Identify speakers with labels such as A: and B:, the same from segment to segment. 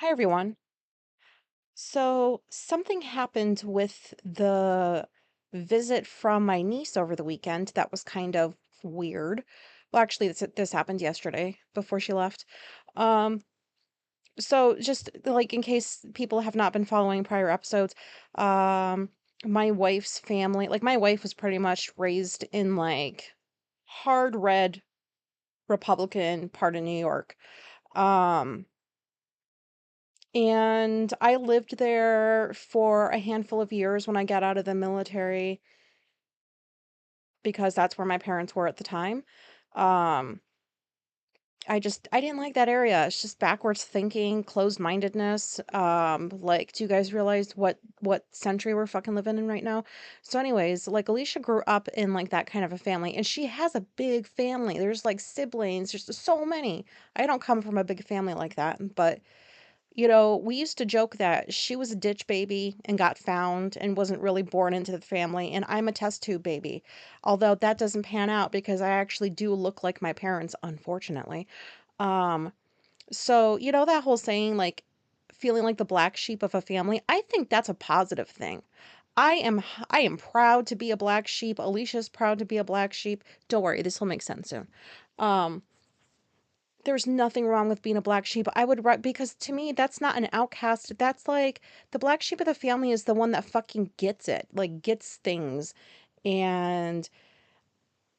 A: Hi, everyone. So, something happened with the visit from my niece over the weekend that was kind of weird. Well, actually, this happened yesterday before she left. Um, so just like in case people have not been following prior episodes, um, my wife's family, like my wife was pretty much raised in like hard red Republican part of New York. Um, And I lived there for a handful of years when I got out of the military because that's where my parents were at the time. Um, I didn't like that area. It's just backwards thinking, closed-mindedness. Like, do you guys realize what century we're fucking living in right now? So anyways, like Alicia grew up in like that kind of a family and she has a big family. There's like siblings, there's so many. I don't come from a big family like that, but we used to joke that she was a ditch baby and got found and wasn't really born into the family, and I'm a test tube baby. Although that doesn't pan out because I actually do look like my parents, unfortunately. Um, so that whole saying, like, feeling like the black sheep of a family, I think that's a positive thing. I am proud to be a black sheep. Alicia's proud to be a black sheep. Don't worry, this will make sense soon. Um, there's nothing wrong with being a black sheep. Because to me, that's not an outcast. That's like the black sheep of the family is the one that fucking gets it, like gets things and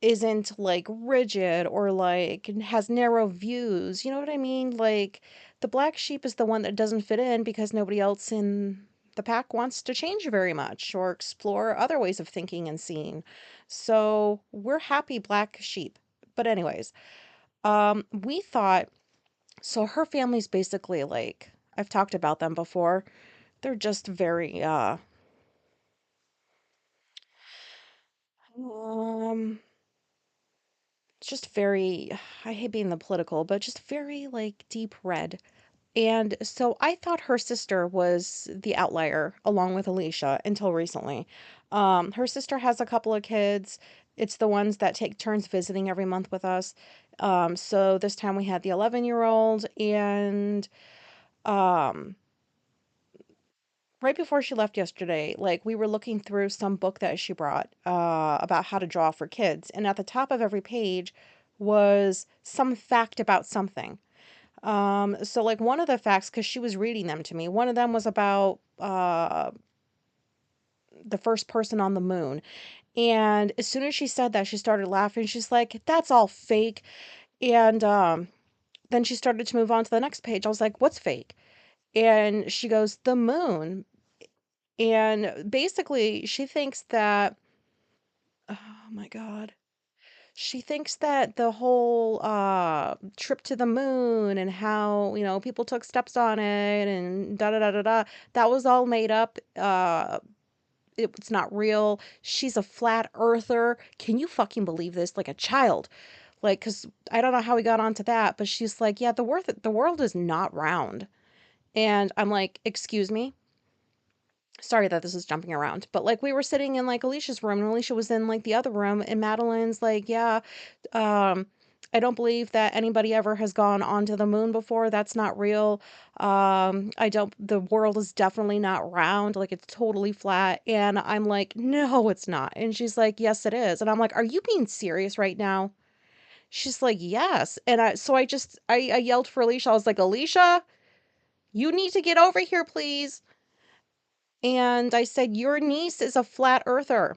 A: isn't like rigid or like has narrow views. You know what I mean? Like the black sheep is the one that doesn't fit in because nobody else in the pack wants to change very much or explore other ways of thinking and seeing. So we're happy black sheep. But anyways, we thought so her family's basically like I've talked about them before. They're just very um just very I hate being the political, but just very like deep red. And so I thought her sister was the outlier along with Alicia until recently. Her sister has a couple of kids. It's the ones that take turns visiting every month with us. So this time we had the 11-year-old and um right before she left yesterday, like we were looking through some book that she brought about how to draw for kids, and at the top of every page was some fact about something. So like one of the facts, because she was reading them to me, one of them was about the first person on the moon. And as soon as she said that, she started laughing. She's like, "That's all fake." And then she started to move on to the next page. I was like, "What's fake?" And she goes, "The moon." And basically, she thinks that, oh my God, she thinks that the whole trip to the moon and how, people took steps on it and da da da da da, that was all made up. It's not real. She's a flat earther. Can you fucking believe this? Like a child. Like, because I don't know how we got onto that, but she's like, yeah, the world is not round. And I'm like, excuse me? Sorry that this is jumping around, but like we were sitting in like Alicia's room and Alicia was in like the other room and Madeline's like, yeah, um, I don't believe that anybody ever has gone onto the moon before. That's not real. I don't, the world is definitely not round. Like it's totally flat. And I'm like, no, it's not. And she's like, yes, it is. And I'm like, are you being serious right now? She's like, yes. And I yelled for Alicia. I was like, Alicia, you need to get over here, please. And I said, your niece is a flat earther,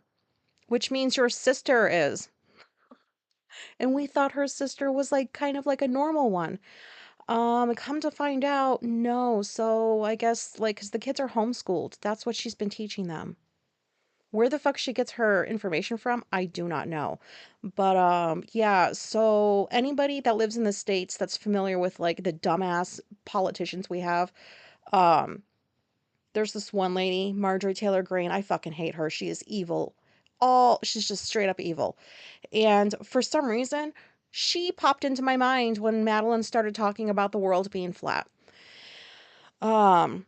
A: which means your sister is. And we thought her sister was like kind of like a normal one. Come to find out, no. So I guess like, cause the kids are homeschooled. That's what she's been teaching them. Where the fuck she gets her information from, I do not know. But yeah, so anybody that lives in the States that's familiar with like the dumbass politicians we have, um, there's this one lady, Marjorie Taylor Greene. I fucking hate her. She is evil. She's just straight up evil. And for some reason, she popped into my mind when Madeline started talking about the world being flat. Um,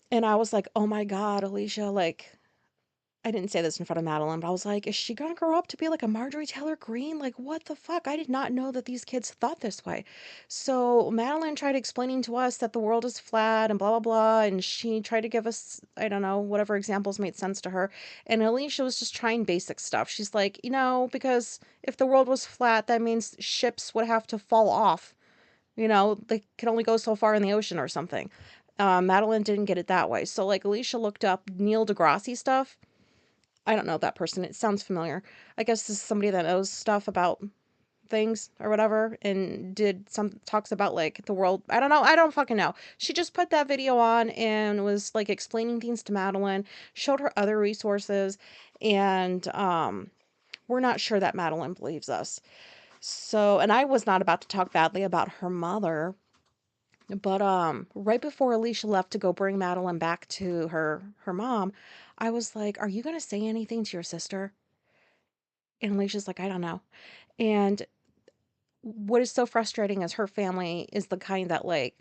A: and I was like, "Oh my God, Alicia, like I didn't say this in front of Madeline, but I was like, is she gonna grow up to be like a Marjorie Taylor Greene? Like, what the fuck? I did not know that these kids thought this way. So Madeline tried explaining to us that the world is flat and blah blah blah, and she tried to give us, I don't know, whatever examples made sense to her. And Alicia was just trying basic stuff. She's like, because if the world was flat, that means ships would have to fall off. They can only go so far in the ocean or something. Madeline didn't get it that way. So like Alicia looked up Neil deGrasse stuff. I don't know that person. It sounds familiar. I guess this is somebody that knows stuff about things or whatever and did some talks about like the world. I don't know. I don't fucking know. She just put that video on and was like explaining things to Madeline, showed her other resources, and we're not sure that Madeline believes us. So, and I was not about to talk badly about her mother, but right before Alicia left to go bring Madeline back to her mom, I was like, "Are you going to say anything to your sister?" And Alicia's like, "I don't know." And what is so frustrating is her family is the kind that like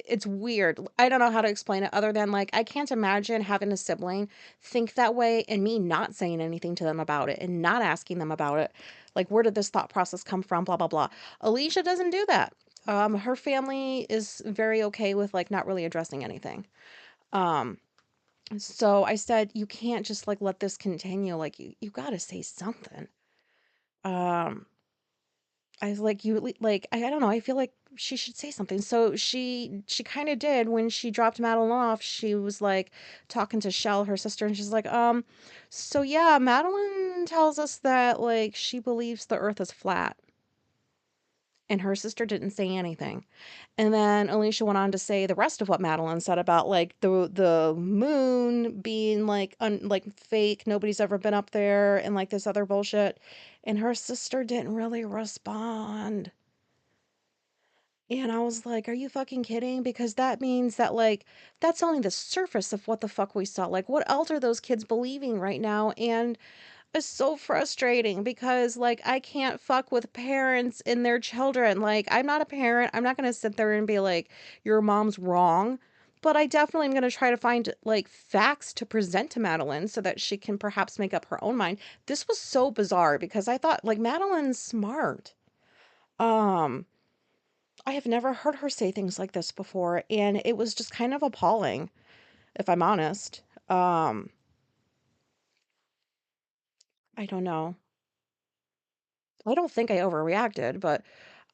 A: it's weird. I don't know how to explain it other than like I can't imagine having a sibling think that way and me not saying anything to them about it and not asking them about it. Like where did this thought process come from? Blah blah blah. Alicia doesn't do that. Her family is very okay with like not really addressing anything. Um, so I said you can't just like let this continue. Like you got to say something. Um, I was like, like, I don't know. I feel like she should say something. So she kind of did when she dropped Madeline off. She was like talking to Shell, her sister, and she's like, so yeah, Madeline tells us that like she believes the Earth is flat, and her sister didn't say anything. And then Alicia went on to say the rest of what Madeline said about like the moon being like like fake, nobody's ever been up there, and like this other bullshit. And her sister didn't really respond. And I was like, "Are you fucking kidding?" Because that means that, like, that's only the surface of what the fuck we saw. Like, what else are those kids believing right now? And it's so frustrating because, like, I can't fuck with parents and their children. Like, I'm not a parent. I'm not going to sit there and be like, your mom's wrong. But I definitely am going to try to find, like, facts to present to Madeline so that she can perhaps make up her own mind. This was so bizarre because I thought, like, Madeline's smart. Um, I have never heard her say things like this before, and it was just kind of appalling, if I'm honest. Um, I don't know. I don't think I overreacted, but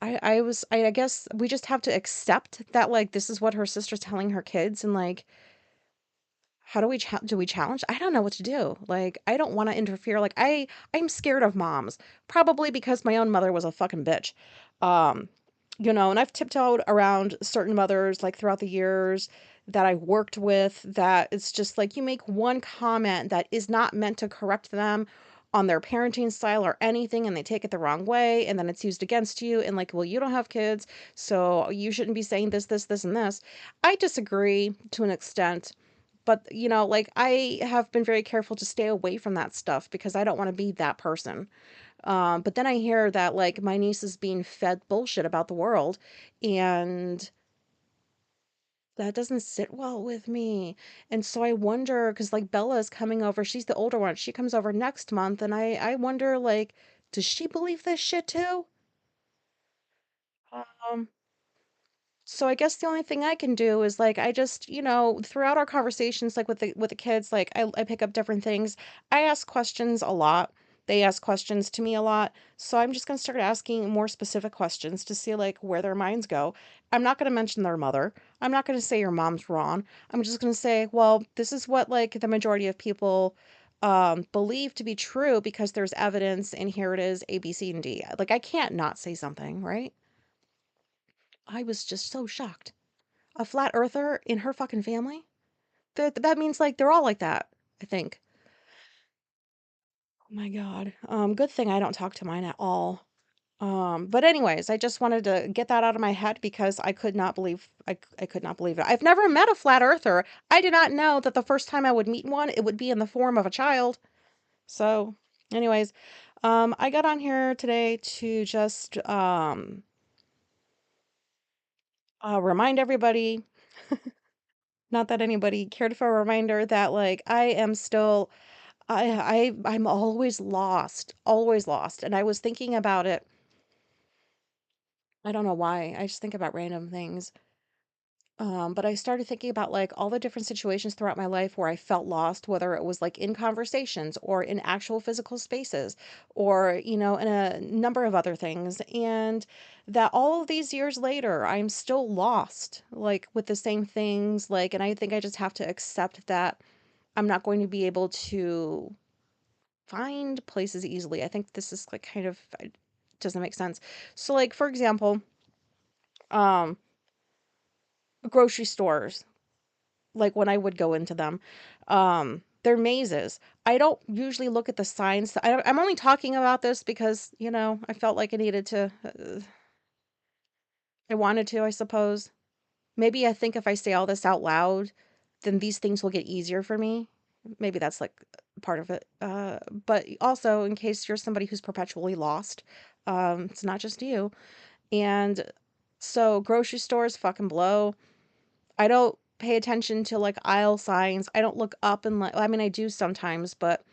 A: I guess we just have to accept that like this is what her sister's telling her kids and like how do we challenge? I don't know what to do. Like I don't want to interfere. Like I'm scared of moms, probably because my own mother was a fucking bitch. Um, and I've tiptoed around certain mothers like throughout the years that I worked with that it's just like you make one comment that is not meant to correct them on their parenting style or anything and they take it the wrong way and then it's used against you and like, well, you don't have kids, so you shouldn't be saying this and this. I disagree to an extent, but like I have been very careful to stay away from that stuff because I don't want to be that person. But then I hear that like my niece is being fed bullshit about the world, and that doesn't sit well with me. And so I wonder, because like Bella is coming over, she's the older one. She comes over next month, and I wonder like, does she believe this shit too? Um, So I guess the only thing I can do is like I just, throughout our conversations like with the kids, like I pick up different things. I ask questions a lot. They ask questions to me a lot. So I'm just going to start asking more specific questions to see like where their minds go. I'm not going to mention their mother. I'm not going to say your mom's wrong. I'm just going to say, well, this is what like the majority of people believe to be true because there's evidence and here it is A B C and D. Like I can't not say something, right? I was just so shocked. A flat earther in her fucking family? That means like they're all like that, I think. Oh my God. Good thing I don't talk to mine at all. But anyways, I just wanted to get that out of my head because I could not believe I could not believe it. I've never met a flat earther. I did not know that the first time I would meet one, it would be in the form of a child. So, anyways, I got on here today to just remind everybody Not that anybody cared for a reminder that, like, I am still I'm always lost, and I was thinking about it. I don't know why, I just think about random things. But I started thinking about, like, all the different situations throughout my life where I felt lost, whether it was, like, in conversations or in actual physical spaces or, in a number of other things, and that all of these years later, I'm still lost, like, with the same things, like, and I think I just have to accept that I'm not going to be able to find places easily. I think this is, like, kind of doesn't make sense. So, like, for example, um, grocery stores. Like, when I would go into them, they're mazes. I don't usually look at the signs. I'm only talking about this because, I felt like I needed to, I wanted to, I suppose. Maybe I think if I say all this out loud, then these things will get easier for me. Maybe that's like part of it. But also, in case you're somebody who's perpetually lost, it's not just you. And so, grocery stores fucking blow. I don't pay attention to, like, aisle signs. I don't look up and, like, I mean, I do sometimes, but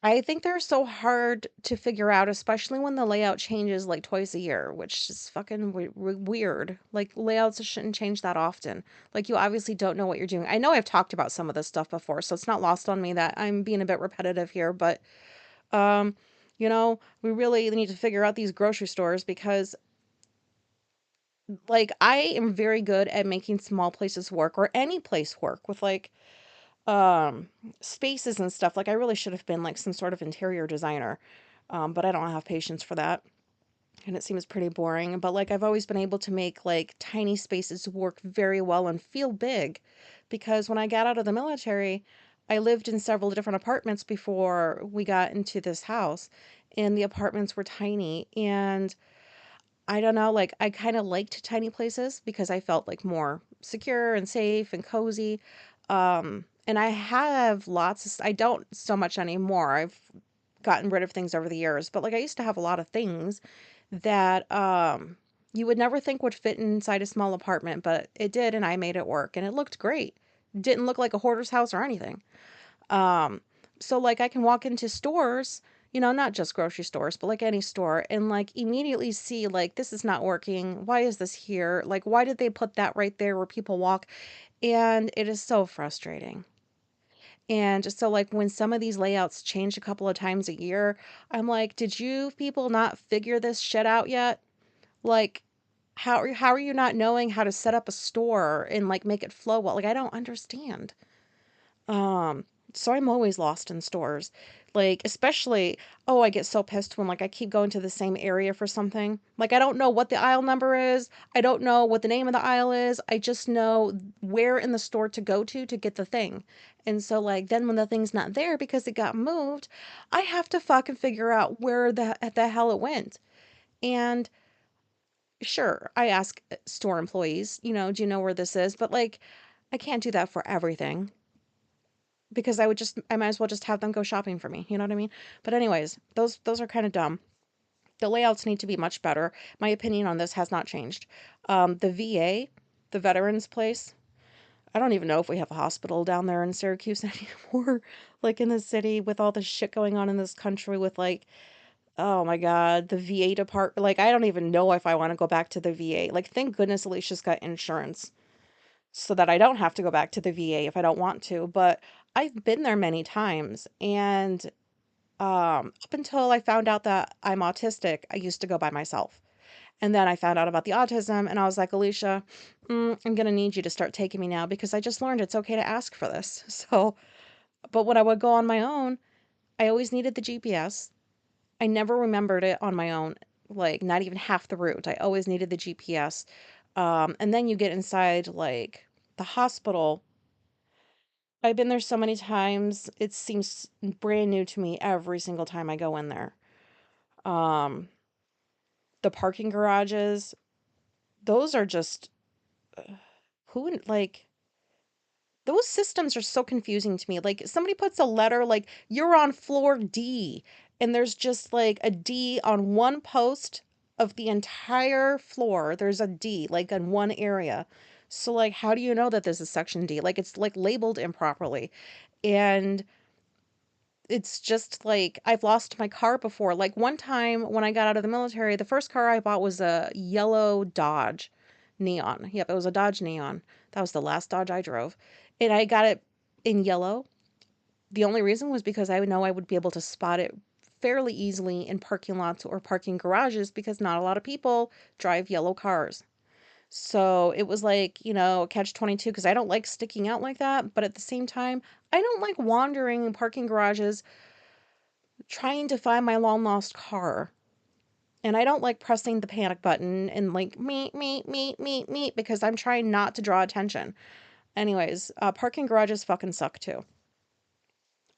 A: I think they're so hard to figure out, especially when the layout changes, like, twice a year, which is fucking weird. Like, layouts shouldn't change that often. Like, you obviously don't know what you're doing. I know I've talked about some of this stuff before, so it's not lost on me that I'm being a bit repetitive here, but, um, we really need to figure out these grocery stores because, like, I am very good at making small places work or any place work with, like, um, spaces and stuff. Like, I really should have been, like, some sort of interior designer, but I don't have patience for that, and it seems pretty boring, but, like, I've always been able to make, like, tiny spaces work very well and feel big, because when I got out of the military, I lived in several different apartments before we got into this house, and the apartments were tiny, and I don't know, like, I kinda liked tiny places because I felt, like, more secure and safe and cozy, and I have lots of I don't so much anymore, I've gotten rid of things over the years, but, like, I used to have a lot of things that, you would never think would fit inside a small apartment, but it did, and I made it work, and it looked great. Didn't look like a hoarder's house or anything. Um, so, like, I can walk into stores, not just grocery stores, but, like, any store and, like, immediately see, like, this is not working. Why is this here? Like, why did they put that right there where people walk? And it is so frustrating. And so, like, when some of these layouts change a couple of times a year, I'm like, did you people not figure this shit out yet? Like, how are you not knowing how to set up a store and, like, make it flow well? Like, I don't understand. Um, so I'm always lost in stores. Like, especially, oh, I get so pissed when, like, I keep going to the same area for something. Like, I don't know what the aisle number is. I don't know what the name of the aisle is. I just know where in the store to go to get the thing. And so, like, then when the thing's not there because it got moved, I have to fucking figure out where the hell it went. And sure, I ask store employees, do you know where this is? But, like, I can't do that for everything. Because I might as well just have them go shopping for me, you know what I mean? But anyways, those are kind of dumb. The layouts need to be much better. My opinion on this has not changed. The VA, the veterans place, I don't even know if we have a hospital down there in Syracuse anymore. Like, in the city with all the shit going on in this country with, like, oh my God, the VA department. Like, I don't even know if I want to go back to the VA. Like, thank goodness Alicia's got insurance so that I don't have to go back to the VA if I don't want to. But I've been there many times, and up until I found out that I'm autistic, I used to go by myself. And then I found out about the autism, and I was like, Alicia, I'm gonna need you to start taking me now because I just learned it's okay to ask for this. So, but when I would go on my own, I always needed the GPS. I never remembered it on my own, like, not even half the route. I always needed the GPS. And then you get inside, like, the hospital. I've been there so many times, it seems brand new to me every single time I go in there. Um, the parking garages, those are just like, those systems are so confusing to me. Like, somebody puts a letter like, "You're on floor D," and there's just, like, a D on one post of the entire floor. There's a D, like, in one area. So, like, how do you know that this is Section D? Like, it's, like, labeled improperly, and it's just, like, I've lost my car before. Like, one time when I got out of the military, the first car I bought was a yellow Dodge Neon. Yep, it was a Dodge Neon. That was the last Dodge I drove, and I got it in yellow. The only reason was because I would know I would be able to spot it fairly easily in parking lots or parking garages because not a lot of people drive yellow cars. So it was like, catch 22 because I don't like sticking out like that. But at the same time, I don't like wandering in parking garages trying to find my long lost car. And I don't like pressing the panic button and like me because I'm trying not to draw attention. Anyways, parking garages fucking suck too.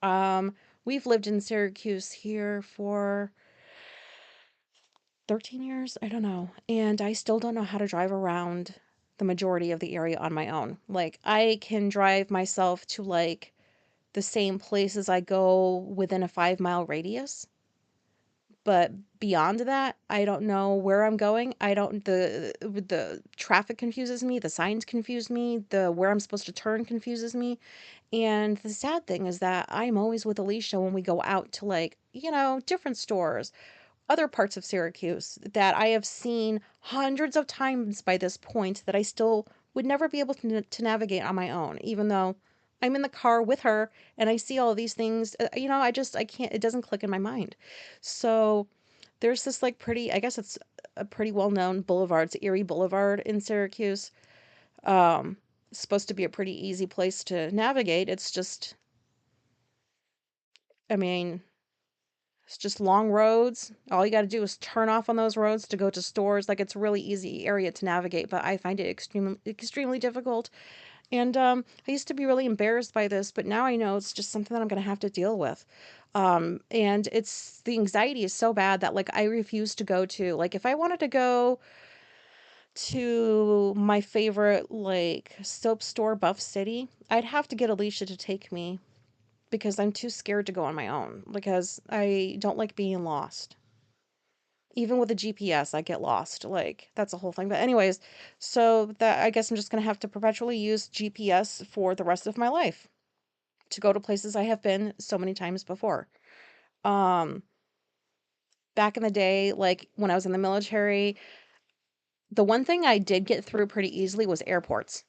A: Um, we've lived in Syracuse here for 13 years, I don't know, and I still don't know how to drive around the majority of the area on my own. Like, I can drive myself to, like, the same places I go within a 5-mile radius, but beyond that, I don't know where I'm going. I don't the traffic confuses me, the signs confuse me, the where I'm supposed to turn confuses me. And the sad thing is that I'm always with Alicia when we go out to, like, different stores, other parts of Syracuse that I have seen hundreds of times by this point that I still would never be able to navigate on my own, even though I'm in the car with her and I see all of these things. I can't, it doesn't click in my mind. So there's this, like, pretty, I guess it's a pretty well known boulevard. It's Erie Boulevard in Syracuse. Um, it's supposed to be a pretty easy place to navigate. It's just, I mean, it's just long roads. All you got to do is turn off on those roads to go to stores. Like, it's a really easy area to navigate, but I find it extremely difficult. And I used to be really embarrassed by this, but now I know it's just something that I'm going to have to deal with. And it's the anxiety is so bad that, like, I refuse to go to, like, if I wanted to go to my favorite, like, soap store, Buff City, I'd have to get Alicia to take me because I'm too scared to go on my own because I don't like being lost. Even with a GPS, I get lost. Like, that's a whole thing. But anyways, so that I guess I'm just gonna have to perpetually use GPS for the rest of my life to go to places I have been so many times before. Um, Back in the day, like when I was in the military, the one thing I did get through pretty easily was airports.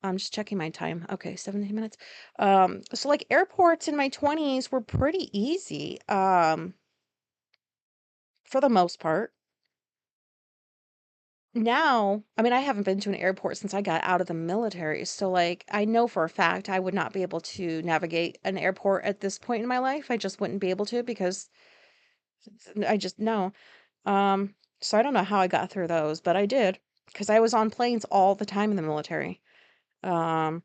A: I'm just checking my time. Okay, 17 minutes. So like airports in my 20s were pretty easy, for the most part. Now, I mean, I haven't been to an airport since I got out of the military, so, like, I know for a fact I would not be able to navigate an airport at this point in my life. I just wouldn't be able to because I just no. So I don't know how I got through those, but I did because I was on planes all the time in the military. Um,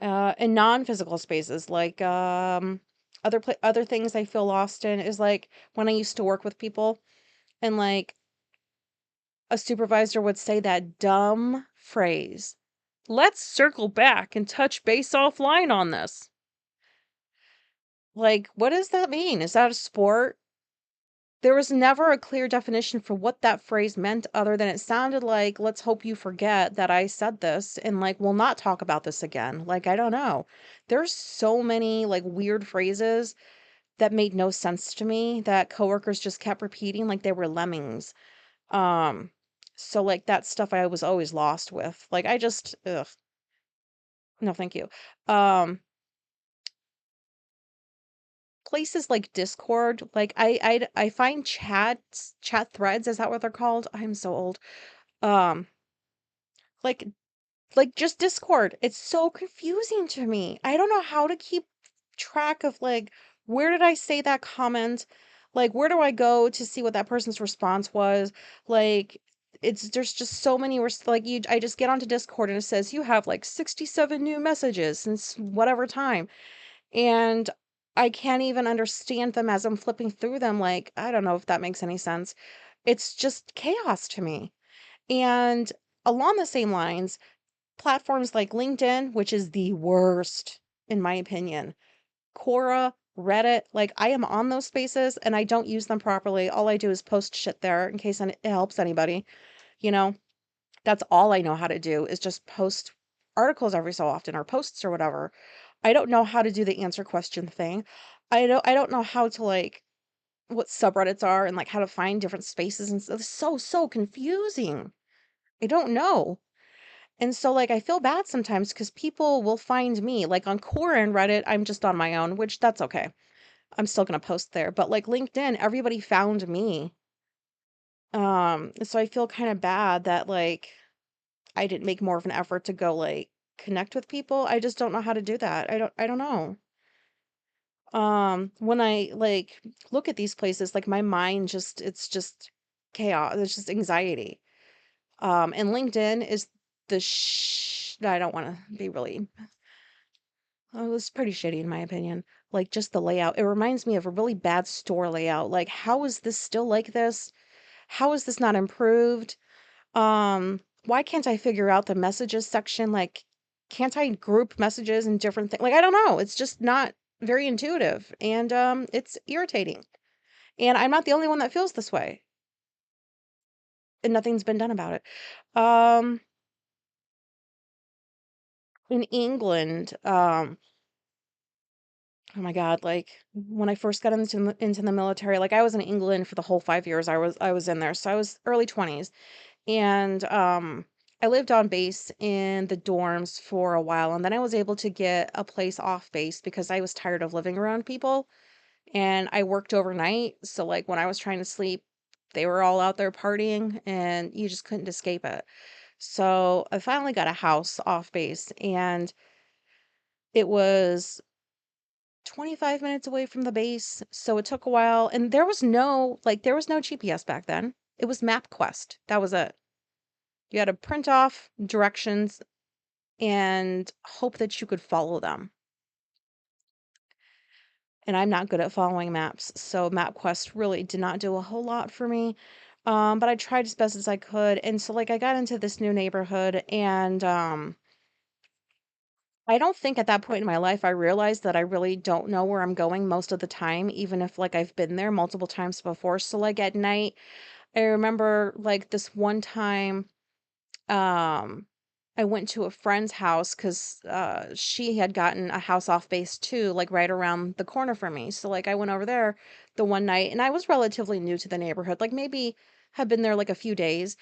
A: in non-physical spaces, like, other things I feel lost in is, like, when I used to work with people and, like, a supervisor would say that dumb phrase, "Let's circle back and touch base offline on this." Like, what does that mean? Is that a sport? There was never a clear definition for what that phrase meant other than it sounded like, "Let's hope you forget that I said this and, like, we'll not talk about this again." Like, I don't know. There's so many, like, weird phrases that made no sense to me that coworkers just kept repeating like they were lemmings. Um, so, like, that stuff I was always lost with. Like, I just ugh, no, thank you. Um, Places like Discord, like, I find chat threads, is that what they're called? I'm so old. Um, like just Discord. It's so confusing to me. I don't know how to keep track of, like, where did I say that comment? Like, where do I go to see what that person's response was? Like, there's just so many like, I just get onto Discord and it says you have like 67 new messages since whatever time. And I can't even understand them as I'm flipping through them. Like, I don't know if that makes any sense. It's just chaos to me. And along the same lines, platforms like LinkedIn, which is the worst, in my opinion, Quora, Reddit, like, I am on those spaces and I don't use them properly. All I do is post shit there in case it helps anybody, you know? That's all I know how to do is just post articles every so often or posts or whatever. I don't know how to do the answer question thing. I don't know how to like what subreddits are and like how to find different spaces and stuff. It's so confusing. I don't know. And so like I feel bad sometimes because people will find me like on Quora and Reddit. I'm just on my own, which that's okay. I'm still gonna post there. But like LinkedIn, everybody found me. So I feel kind of bad that like I didn't make more of an effort to go like connect with people. I just don't know how to do that. I don't know. When I like look at these places, like my mind just it's just chaos. It's just anxiety. And LinkedIn is I don't want to be really it was pretty shitty in my opinion. Like just the layout. It reminds me of a really bad store layout. Like how is this still like this? How is this not improved? Why can't I figure out the messages section? Like, can't I group messages and different things? Like, I don't know. It's just not very intuitive and it's irritating. And I'm not the only one that feels this way. And nothing's been done about it. Um, in England, oh my God, like when I first got into the military, like I was in England for the whole 5 years I was in there. So I was early 20s. And I lived on base in the dorms for a while, and then I was able to get a place off base because I was tired of living around people, and I worked overnight, so like when I was trying to sleep, they were all out there partying and you just couldn't escape it. So I finally got a house off base, and it was 25 minutes away from the base, so it took a while, and there was no GPS back then. It was MapQuest. That was it. You had to print off directions and hope that you could follow them. And I'm not good at following maps, so MapQuest really did not do a whole lot for me. But I tried as best as I could. And so like I got into this new neighborhood and I don't think at that point in my life I realized that I really don't know where I'm going most of the time, even if like I've been there multiple times before. So like at night, I remember like this one time Um, I went to a friend's house because she had gotten a house off base too, like right around the corner from me. So like I went over there the one night and I was relatively new to the neighborhood, like maybe had been there like a few days.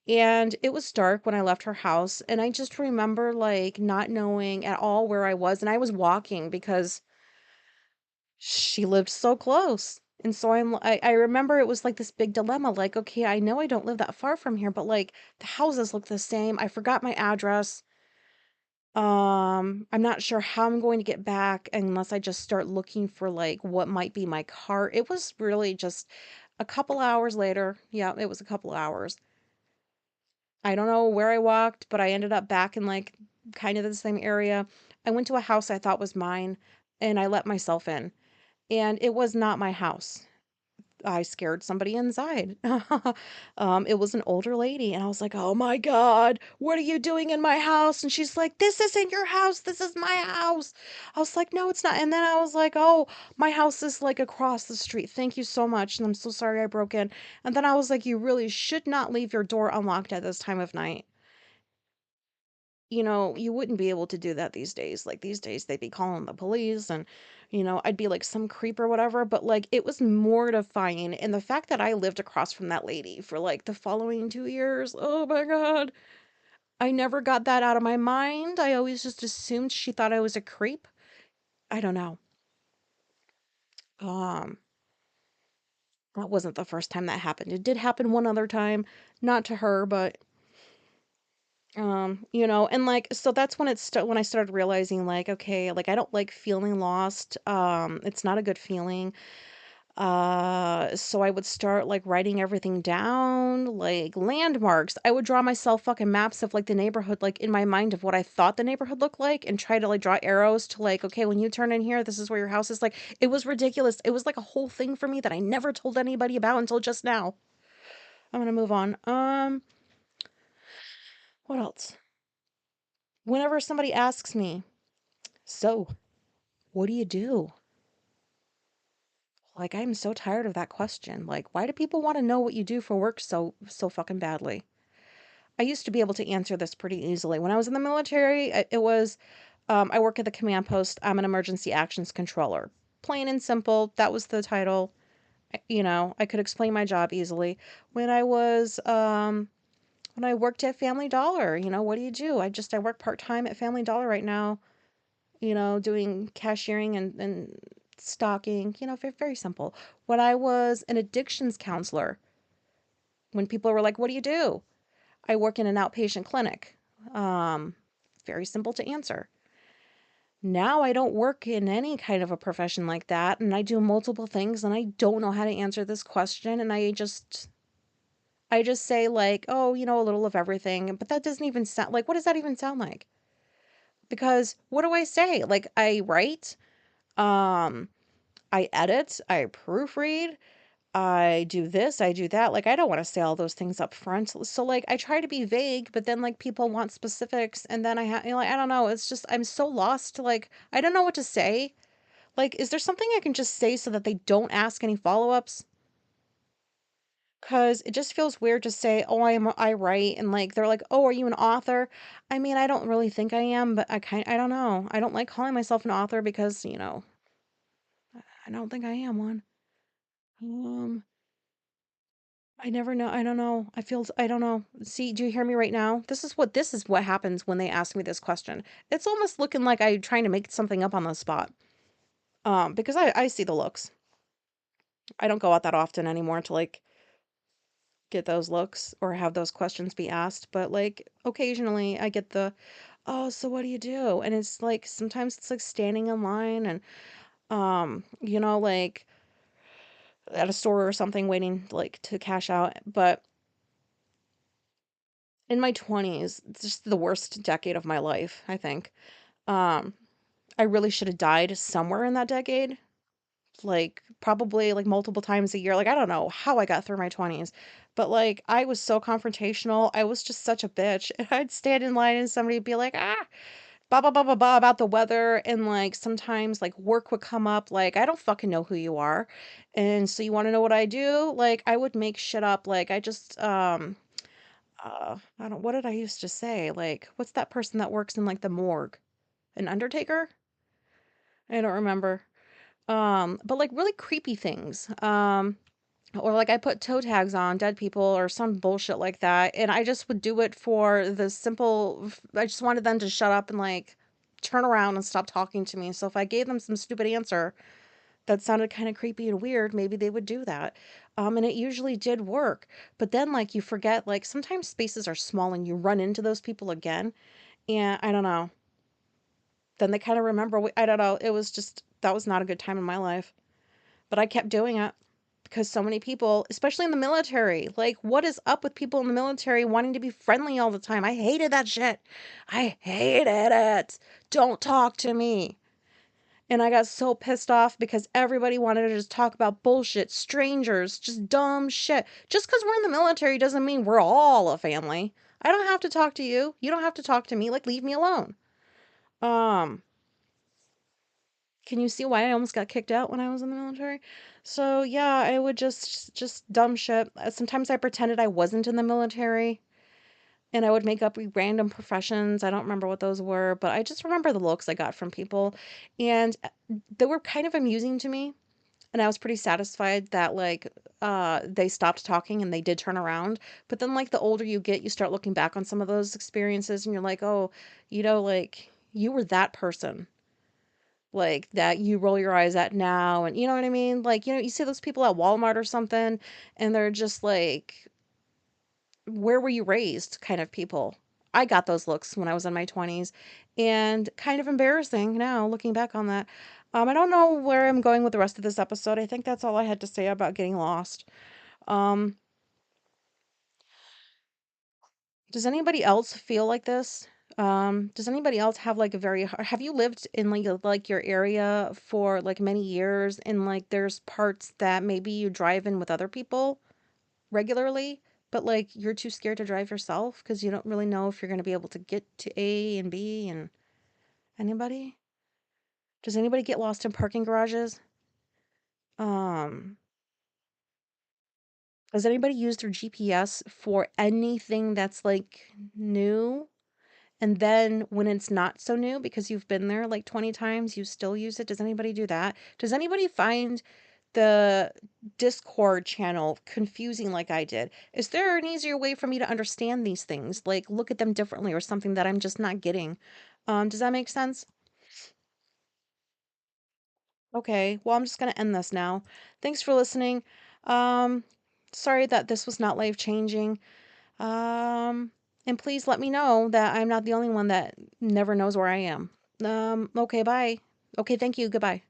A: And it was dark when I left her house. And I just remember like not knowing at all where I was. And I was walking because she lived so close. And so I remember it was like this big dilemma, like, okay, I know I don't live that far from here, but like the houses look the same. I forgot my address. I'm not sure how I'm going to get back unless I just start looking for like what might be my car. It was really just a couple hours later. Yeah, it was a couple hours. I don't know where I walked, but I ended up back in like kind of the same area. I went to a house I thought was mine and I let myself in. And it was not my house. I scared somebody inside. It was an older lady, and I was like, "Oh my God, what are you doing in my house?" And she's like, "This isn't your house. This is my house." I was like, "No, it's not." And then I was like, "Oh, my house is like across the street. Thank you so much." And I'm so sorry I broke in. And then I was like, "You really should not leave your door unlocked at this time of night." You wouldn't be able to do that these days. Like these days, they'd be calling the police and, I'd be like some creep or whatever. But like it was mortifying. And the fact that I lived across from that lady for like the following 2 years, oh my God, I never got that out of my mind. I always just assumed she thought I was a creep. I don't know. Um, that wasn't the first time that happened. It did happen one other time, not to her, but and like so that's when I started realizing like okay, like I don't like feeling lost. It's not a good feeling. So I would start like writing everything down, like landmarks. I would draw myself fucking maps of like the neighborhood like in my mind of what I thought the neighborhood looked like and try to like draw arrows to like okay, when you turn in here, this is where your house is. Like it was ridiculous. It was like a whole thing for me that I never told anybody about until just now. I'm gonna move on. What else? Whenever somebody asks me, so what do you do? Like, I'm so tired of that question. Like, why do people want to know what you do for work so fucking badly? I used to be able to answer this pretty easily. When I was in the military, it was, I work at the command post. I'm an emergency actions controller. Plain and simple. That was the title. I could explain my job easily. When I was, when I worked at Family Dollar, what do you do? I work part-time at Family Dollar right now, doing cashiering and stocking, very, very simple. When I was an addictions counselor, when people were like, what do you do? I work in an outpatient clinic. Um, Very simple to answer. Now I don't work in any kind of a profession like that, and I do multiple things, and I don't know how to answer this question, and I just say like, oh, a little of everything, but that doesn't even sound like, what does that even sound like? Because what do I say? Like I write, um, I edit, I proofread, I do this, I do that. Like, I don't want to say all those things up front. So, like, I try to be vague, but then, like, people want specifics. And then like, I don't know. It's just, I'm so lost. Like, I don't know what to say. Like, is there something I can just say so that they don't ask any follow ups? Because it just feels weird to say, oh, I write. And, like, they're like, oh, are you an author? I mean, I don't really think I am, but I don't know. I don't like calling myself an author because, I don't think I am one. Um, I never know. I don't know. I don't know. See, do you hear me right now? This is what happens when they ask me this question. It's almost looking like I'm trying to make something up on the spot. Because I see the looks. I don't go out that often anymore to like get those looks or have those questions be asked, but like occasionally I get the, "Oh, so what do you do?" And it's like sometimes it's like standing in line and like at a store or something waiting like to cash out, but in my 20s, it's just the worst decade of my life, I think. Um, I really should have died somewhere in that decade, like probably like multiple times a year. Like I don't know how I got through my 20s, but like I was so confrontational. I was just such a bitch. And I'd stand in line and somebody'd be like, blah blah blah blah blah about the weather, and like sometimes like work would come up like I don't fucking know who you are. And so you want to know what I do? Like I would make shit up. Like I just I don't what did I used to say? Like, what's that person that works in like the morgue? An undertaker? I don't remember. But like really creepy things. Or like I put toe tags on dead people or some bullshit like that. And I just would do it for the simple I just wanted them to shut up and like turn around and stop talking to me. So if I gave them some stupid answer that sounded kind of creepy and weird, maybe they would do that. And it usually did work. But then like you forget like sometimes spaces are small and you run into those people again. And I don't know. Then they kind of remember, I don't know. It was just, that was not a good time in my life. But I kept doing it because so many people, especially in the military, like, what is up with people in the military wanting to be friendly all the time? I hated that shit. I hated it. Don't talk to me. And I got so pissed off because everybody wanted to just talk about bullshit, strangers, just dumb shit. Just because we're in the military doesn't mean we're all a family. I don't have to talk to you. You don't have to talk to me. Like, leave me alone. Um, can you see why I almost got kicked out when I was in the military? So yeah, I would just dumb shit. Sometimes I pretended I wasn't in the military and I would make up random professions. I don't remember what those were, but I just remember the looks I got from people and they were kind of amusing to me. And I was pretty satisfied that like they stopped talking and they did turn around. But then like the older you get, you start looking back on some of those experiences and you're like, "Oh, like you were that person." Like that you roll your eyes at now, and you know what I mean? Like, you see those people at Walmart or something and they're just like, "Where were you raised?" kind of people. I got those looks when I was in my 20s and kind of embarrassing now looking back on that. I don't know where I'm going with the rest of this episode. I think that's all I had to say about getting lost. Um, does anybody else feel like this? Does anybody else have like a have you lived in like your area for like many years and like there's parts that maybe you drive in with other people regularly, but like you're too scared to drive yourself because you don't really know if you're going to be able to get to A and B and anybody? Does anybody get lost in parking garages? Um, Does anybody use their GPS for anything that's like new? And then when it's not so new because you've been there like 20 times, you still use it? Does anybody do that? Does anybody find the Discord channel confusing like I did? Is there an easier way for me to understand these things? Like look at them differently or something that I'm just not getting? Does that make sense? Okay, well, I'm just gonna end this now. Thanks for listening. Um, Sorry that this was not life-changing. Um, and please let me know that I'm not the only one that never knows where I am. Okay, bye. Okay, thank you. Goodbye.